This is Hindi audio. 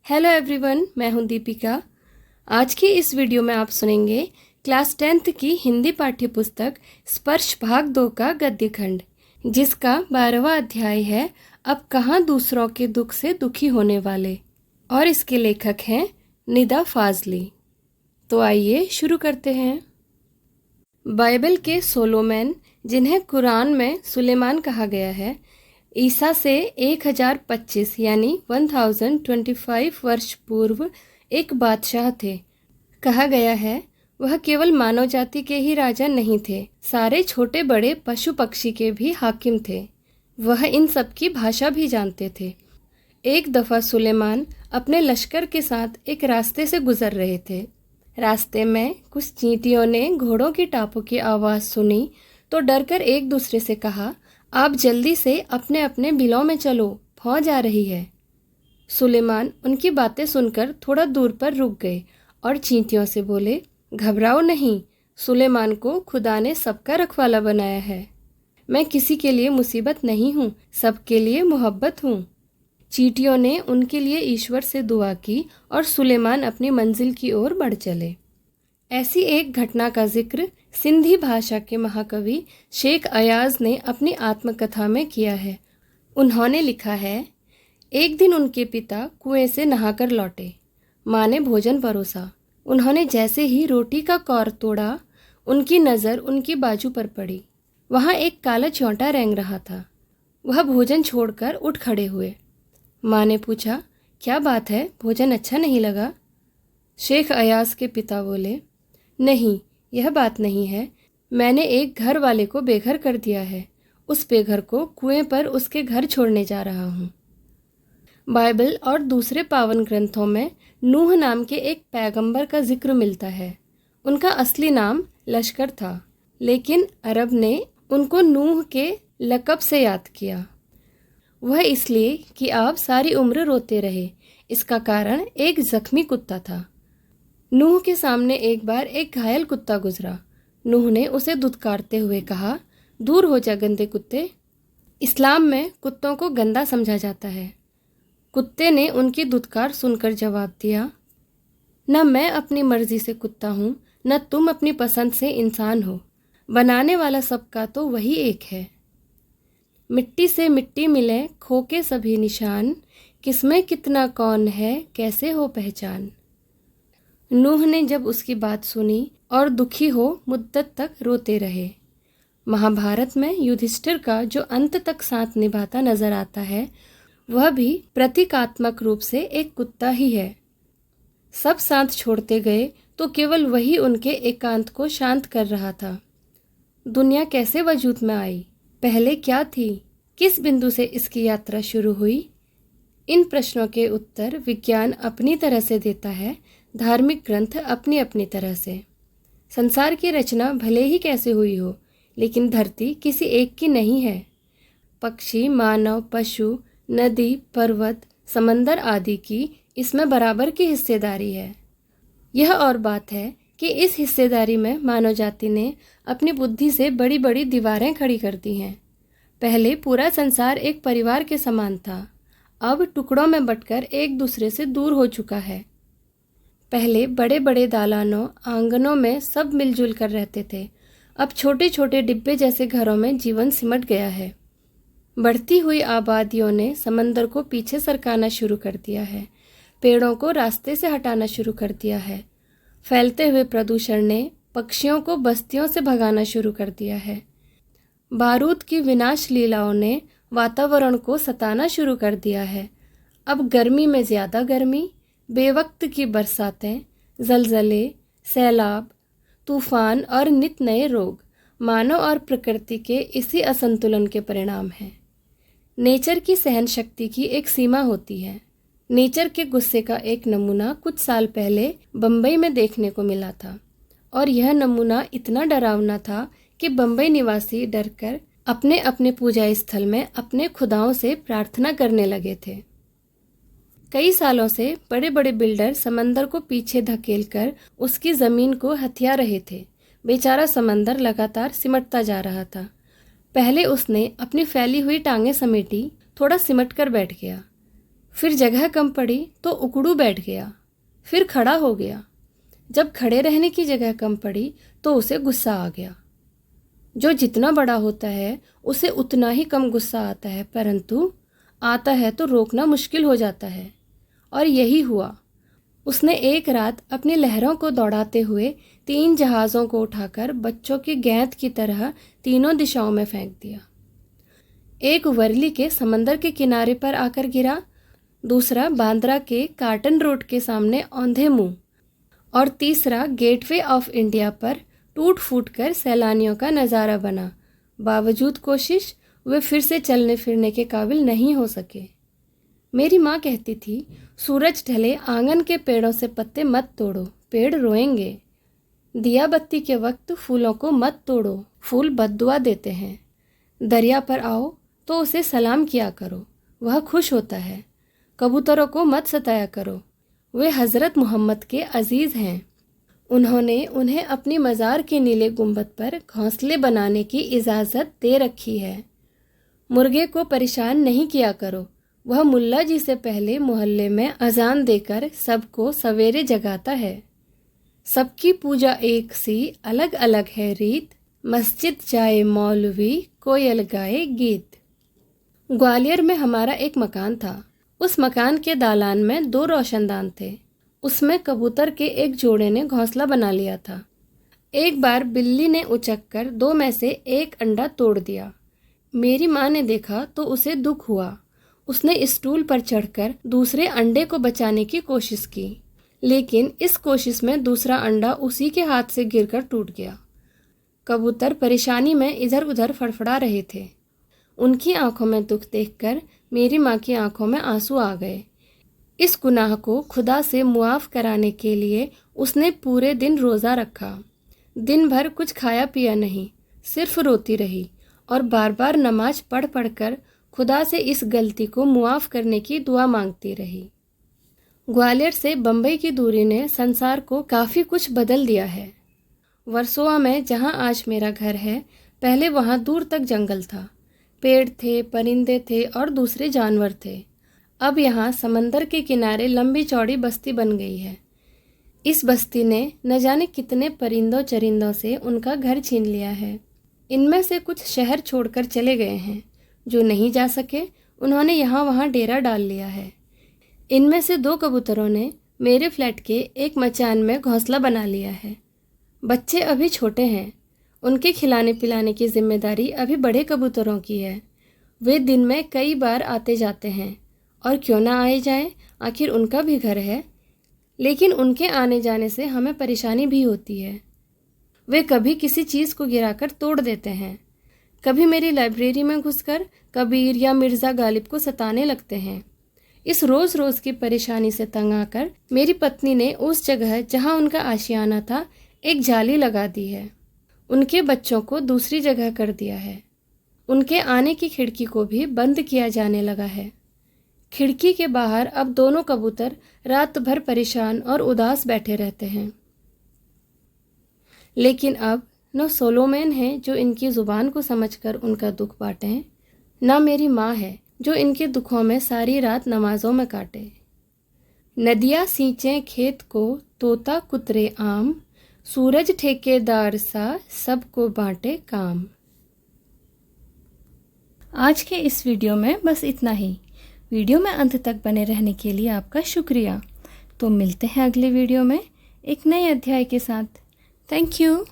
हेलो एवरीवन, मैं हूं दीपिका। आज की इस वीडियो में आप सुनेंगे क्लास 10th की हिंदी पाठ्य पुस्तक स्पर्श भाग 2 का गद्य खंड, जिसका 12वां अध्याय है अब कहाँ दूसरों के दुख से दुखी होने वाले, और इसके लेखक हैं निदा फाजली। तो आइए शुरू करते हैं। बाइबल के सोलोमन, जिन्हें कुरान में सुलेमान कहा गया है, ईसा से 1025 यानी 1025 वर्ष पूर्व एक बादशाह थे। कहा गया है वह केवल मानव जाति के ही राजा नहीं थे, सारे छोटे बड़े पशु पक्षी के भी हाकिम थे। वह इन सब की भाषा भी जानते थे। एक दफ़ा सुलेमान अपने लश्कर के साथ एक रास्ते से गुजर रहे थे। रास्ते में कुछ चींटियों ने घोड़ों की टापों की आवाज़ सुनी तो डरकर एक दूसरे से कहा, आप जल्दी से अपने अपने बिलों में चलो, फौज आ रही है। सुलेमान उनकी बातें सुनकर थोड़ा दूर पर रुक गए और चींटियों से बोले, घबराओ नहीं, सुलेमान को खुदा ने सबका रखवाला बनाया है। मैं किसी के लिए मुसीबत नहीं हूँ, सबके लिए मोहब्बत हूँ। चींटियों ने उनके लिए ईश्वर से दुआ की और सुलेमान अपनी मंजिल की ओर बढ़ चले। ऐसी एक घटना का जिक्र सिंधी भाषा के महाकवि शेख अयाज ने अपनी आत्मकथा में किया है। उन्होंने लिखा है, एक दिन उनके पिता कुएं से नहाकर लौटे। माँ ने भोजन परोसा। उन्होंने जैसे ही रोटी का कौर तोड़ा, उनकी नज़र उनकी बाजू पर पड़ी। वहाँ एक काला च्योंटा रेंग रहा था। वह भोजन छोड़कर उठ खड़े हुए। माँ ने पूछा, क्या बात है, भोजन अच्छा नहीं लगा? शेख अयाज के पिता बोले, नहीं, यह बात नहीं है। मैंने एक घर वाले को बेघर कर दिया है। उस बेघर को कुएं पर उसके घर छोड़ने जा रहा हूँ। बाइबल और दूसरे पावन ग्रंथों में नूह नाम के एक पैगंबर का जिक्र मिलता है। उनका असली नाम लश्कर था, लेकिन अरब ने उनको नूह के लक़ब से याद किया। वह इसलिए कि आप सारी उम्र रोते रहे। इसका कारण एक जख्मी कुत्ता था। नूह के सामने एक बार एक घायल कुत्ता गुजरा। नूह ने उसे दुत्कारते हुए कहा, दूर हो जा गंदे कुत्ते। इस्लाम में कुत्तों को गंदा समझा जाता है। कुत्ते ने उनकी दुत्कार सुनकर जवाब दिया, न मैं अपनी मर्जी से कुत्ता हूँ, न तुम अपनी पसंद से इंसान हो। बनाने वाला सबका तो वही एक है। मिट्टी से मिट्टी मिले खो के सभी निशान, किसमें कितना कौन है, कैसे हो पहचान। नूह ने जब उसकी बात सुनी और दुखी हो मुद्दत तक रोते रहे। महाभारत में युधिष्ठिर का जो अंत तक साथ निभाता नजर आता है, वह भी प्रतीकात्मक रूप से एक कुत्ता ही है। सब साथ छोड़ते गए तो केवल वही उनके एकांत को शांत कर रहा था। दुनिया कैसे वजूद में आई, पहले क्या थी, किस बिंदु से इसकी यात्रा शुरू हुई? इन प्रश्नों के उत्तर विज्ञान अपनी तरह से देता है, धार्मिक ग्रंथ अपनी अपनी तरह से। संसार की रचना भले ही कैसे हुई हो, लेकिन धरती किसी एक की नहीं है। पक्षी, मानव, पशु, नदी, पर्वत, समंदर आदि की इसमें बराबर की हिस्सेदारी है। यह और बात है कि इस हिस्सेदारी में मानव जाति ने अपनी बुद्धि से बड़ी बड़ी दीवारें खड़ी कर दी हैं। पहले पूरा संसार एक परिवार के समान था, अब टुकड़ों में बंटकर एक दूसरे से दूर हो चुका है। पहले बड़े बड़े दालानों, आंगनों में सब मिलजुल कर रहते थे। अब छोटे छोटे डिब्बे जैसे घरों में जीवन सिमट गया है। बढ़ती हुई आबादियों ने समंदर को पीछे सरकाना शुरू कर दिया है, पेड़ों को रास्ते से हटाना शुरू कर दिया है। फैलते हुए प्रदूषण ने पक्षियों को बस्तियों से भगाना शुरू कर दिया है। बारूद की विनाश लीलाओं ने वातावरण को सताना शुरू कर दिया है। अब गर्मी में ज़्यादा गर्मी, बेवक्त की बरसातें, जलजले, सैलाब, तूफान और नित नए रोग मानव और प्रकृति के इसी असंतुलन के परिणाम हैं। नेचर की सहन शक्ति की एक सीमा होती है। नेचर के गुस्से का एक नमूना कुछ साल पहले बम्बई में देखने को मिला था, और यह नमूना इतना डरावना था कि बम्बई निवासी डरकर अपने अपने पूजा स्थल में अपने खुदाओं से प्रार्थना करने लगे थे। कई सालों से बड़े बड़े बिल्डर समंदर को पीछे धकेलकर उसकी ज़मीन को हथिया रहे थे। बेचारा समंदर लगातार सिमटता जा रहा था। पहले उसने अपनी फैली हुई टांगें समेटी, थोड़ा सिमट कर बैठ गया। फिर जगह कम पड़ी तो उकड़ू बैठ गया, फिर खड़ा हो गया। जब खड़े रहने की जगह कम पड़ी तो उसे गुस्सा आ गया। जो जितना बड़ा होता है उसे उतना ही कम गुस्सा आता है, परंतु आता है तो रोकना मुश्किल हो जाता है। और यही हुआ। उसने एक रात अपनी लहरों को दौड़ाते हुए 3 जहाज़ों को उठाकर बच्चों की गेंद की तरह तीनों दिशाओं में फेंक दिया। एक वर्ली के समंदर के किनारे पर आकर गिरा, दूसरा बांद्रा के कार्टन रोड के सामने औंधे मुंह, और तीसरा गेटवे ऑफ इंडिया पर टूट फूट कर सैलानियों का नज़ारा बना। बावजूद कोशिश वे फिर से चलने फिरने के काबिल नहीं हो सके। मेरी माँ कहती थी, सूरज ढले आंगन के पेड़ों से पत्ते मत तोड़ो, पेड़ रोएंगे। दिया बत्ती के वक्त फूलों को मत तोड़ो, फूल बद्दुआ देते हैं। दरिया पर आओ तो उसे सलाम किया करो, वह खुश होता है। कबूतरों को मत सताया करो, वे हज़रत मोहम्मद के अजीज़ हैं। उन्होंने उन्हें अपनी मज़ार के नीले गुंबद पर घोंसले बनाने की इजाज़त दे रखी है। मुर्गे को परेशान नहीं किया करो, वह मुल्ला जी से पहले मोहल्ले में अजान देकर सबको सवेरे जगाता है। सबकी पूजा एक सी, अलग अलग है रीत, मस्जिद जाए मौलवी, कोयल गाए गीत। ग्वालियर में हमारा एक मकान था। उस मकान के दालान में 2 रोशनदान थे। उसमें कबूतर के एक जोड़े ने घोंसला बना लिया था। एक बार बिल्ली ने उचक कर 2 में से 1 अंडा तोड़ दिया। मेरी माँ ने देखा तो उसे दुख हुआ। उसने स्टूल पर चढ़कर दूसरे अंडे को बचाने की कोशिश की, लेकिन इस कोशिश में दूसरा अंडा उसी के हाथ से गिरकर टूट गया। कबूतर परेशानी में इधर उधर फड़फड़ा रहे थे। उनकी आंखों में दुख देखकर मेरी माँ की आंखों में आंसू आ गए। इस गुनाह को खुदा से मुआफ़ कराने के लिए उसने पूरे दिन रोज़ा रखा। दिन भर कुछ खाया पिया नहीं, सिर्फ रोती रही और बार बार नमाज पढ़ पढ़ कर खुदा से इस गलती को मुआफ़ करने की दुआ मांगती रही। ग्वालियर से बम्बई की दूरी ने संसार को काफ़ी कुछ बदल दिया है। वर्सोवा में जहाँ आज मेरा घर है, पहले वहाँ दूर तक जंगल था। पेड़ थे, परिंदे थे और दूसरे जानवर थे। अब यहाँ समंदर के किनारे लंबी चौड़ी बस्ती बन गई है। इस बस्ती ने न जाने कितने परिंदों चरिंदों से उनका घर छीन लिया है। इनमें से कुछ शहर छोड़कर चले गए हैं, जो नहीं जा सके उन्होंने यहाँ वहाँ डेरा डाल लिया है। इनमें से 2 कबूतरों ने मेरे फ्लैट के एक मचान में घोंसला बना लिया है। बच्चे अभी छोटे हैं, उनके खिलाने पिलाने की जिम्मेदारी अभी बड़े कबूतरों की है। वे दिन में कई बार आते जाते हैं, और क्यों ना आए जाएं, आखिर उनका भी घर है। लेकिन उनके आने जाने से हमें परेशानी भी होती है। वे कभी किसी चीज़ को गिराकर तोड़ देते हैं, कभी मेरी लाइब्रेरी में घुसकर कबीर या मिर्ज़ा गालिब को सताने लगते हैं। इस रोज़ रोज़ की परेशानी से तंग आकर मेरी पत्नी ने उस जगह जहाँ उनका आशियाना था एक जाली लगा दी है। उनके बच्चों को दूसरी जगह कर दिया है। उनके आने की खिड़की को भी बंद किया जाने लगा है। खिड़की के बाहर अब दोनों कबूतर रात भर परेशान और उदास बैठे रहते हैं। लेकिन अब न सोलोमन है जो इनकी ज़ुबान को समझकर उनका दुख बांटे, न मेरी माँ है जो इनके दुखों में सारी रात नमाजों में काटे। नदियाँ सींचें खेत को, तोता कुतरे आम, सूरज ठेकेदार सा सबको बांटे काम। आज के इस वीडियो में बस इतना ही। वीडियो में अंत तक बने रहने के लिए आपका शुक्रिया। तो मिलते हैं अगले वीडियो में एक नए अध्याय के साथ। Thank you.